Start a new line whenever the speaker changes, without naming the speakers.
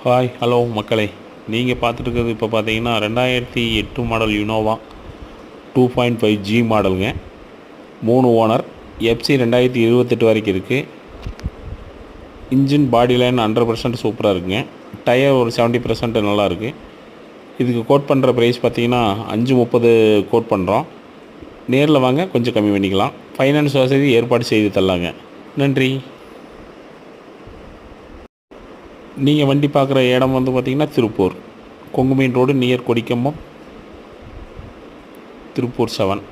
Hi hello மக்களே, நீங்கள் பார்த்துட்டுருக்கிறது இப்போ பார்த்தீங்கன்னா 2008 மாடல் யுனோவா 2.5G மாடலுங்க. 3 ஓனர். எஃப்சி 2028 வரைக்கும் இருக்குது. இன்ஜின் பாடி லைன் 100% சூப்பராக இருக்குங்க. டயர் ஒரு 70% நல்லா இருக்குது. இதுக்கு கோட் பண்ணுற ப்ரைஸ் பார்த்தீங்கன்னா 530 கோட் பண்ணுறோம். நேரில் வாங்க, கொஞ்சம் கம்மி பண்ணிக்கலாம். ஃபைனான்ஸ் வசதி ஏற்பாடு செய்து தரலாங்க. நன்றி. நீங்கள் வண்டி பார்க்குற இடம் வந்து பார்த்திங்கன்னா திருப்பூர் கொங்குமீன் ரோடு நியர் கொடிக்கம்பம், திருப்பூர் 7.